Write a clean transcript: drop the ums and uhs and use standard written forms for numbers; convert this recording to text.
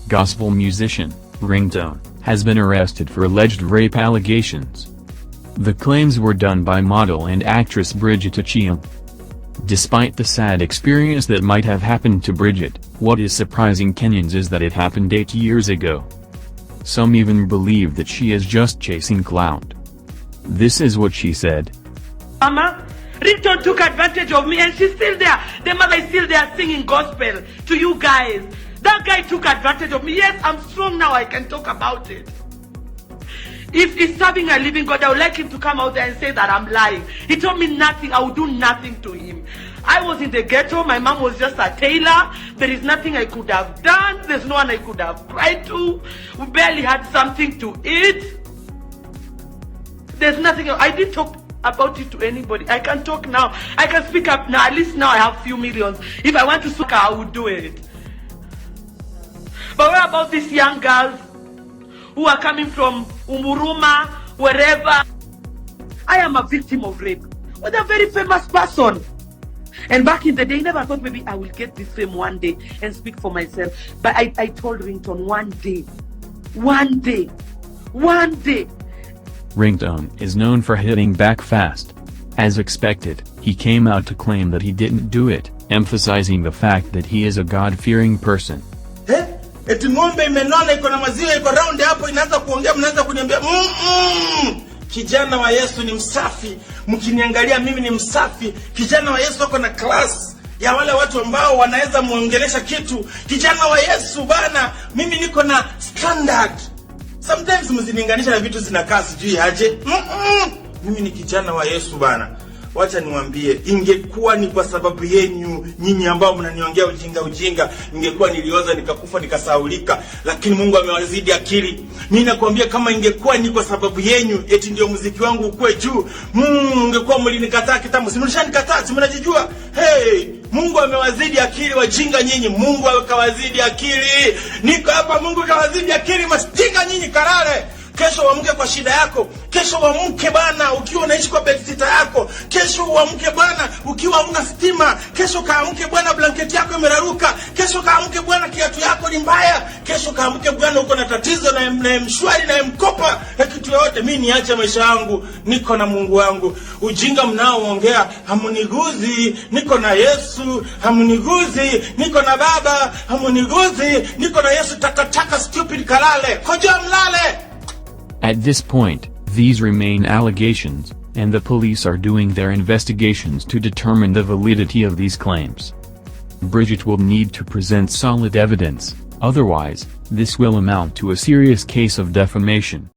gospel musician, Ringtone, has been arrested for alleged rape allegations. The claims were done by model and actress Bridget Achieng. Despite the sad experience that might have happened to Bridget, what is surprising Kenyans is that it happened 8 years ago. Some even believe that she is just chasing clout. This is what she said. Mama, Ringtone took advantage of me and she's still there. The mother is still there singing gospel to you guys. That guy took advantage of me. Yes, I'm strong now, I can talk about it. If he's serving a living God, I would like him to come out there and say that I'm lying. He told me nothing, I would do nothing to him. I was in the ghetto, my mom was just a tailor. There is nothing I could have done. There's no one I could have cried to. We barely had something to eat. There's nothing, I didn't talk about it to anybody. I can talk now. I can speak up now. At least now I have few millions. If I want to speak, I would do it. But what about these young girls who are coming from Umuruma, wherever? I am a victim of rape with a very famous person. And back in the day, I never thought maybe I will get this fame one day and speak for myself. But I told Ringtone one day. Ringtone is known for hitting back fast. As expected, he came out to claim that he didn't do it, emphasizing the fact that he is a God-fearing person. Eti ng'ombe imenona iko na maziwa iko round hapo inaanza kuongea mnaanza kuniambia kijana wa Yesu ni msafi, mkiniangalia mimi ni msafi. Kijana wa Yesu wako na class ya wale watu ambao wanaweza muongelesha kitu. Kijana wa Yesu bana, mimi niko na standard. Sometimes mzilinganisha na vitu zinakaa sijui aje. Mimi ni kijana wa Yesu bana. Wacha niwaambie, ingekuwa ni kwa sababu yenu nyinyi ambao mnaniongea ujinga, ingekuwa nilioza nikakufa nikasaulika, lakini Mungu amewazidi akili. Mimi nakwambia kama ingekuwa ni kwa sababu yenu eti ndio muziki wangu ukue juu, ungekuwa mlinikataa kitambo. Si mlishanikataa, si mnajijua? Hey, Mungu amewazidi akili wajinga nyinyi. Mungu akawazidi akili. Niko hapa, Mungu akawazidi akili mastinga nyinyi karare. Kesho uamke kwa shida yako. Kesho uamke bana ukiwa unaishi kwa bedsitter yako. Kesho uamke bana ukiwa huna stima. Kesho kaamke bwana blanketi yako imeraruka. Kesho kaamke bwana kiatu yako ni mbaya. Kesho kaamke bwana uko na tatizo na mshwari na mkopa na kitu yote. Mimi niache maisha yangu, niko na Mungu wangu. Ujinga mnaoongea hamuniguzi, niko na Yesu. Hamuniguzi, niko na Baba. Hamuniguzi, niko na Yesu. Takataka stupid kalale. Koja mlale. At this point, these remain allegations, and the police are doing their investigations to determine the validity of these claims. Bridget will need to present solid evidence, otherwise, this will amount to a serious case of defamation.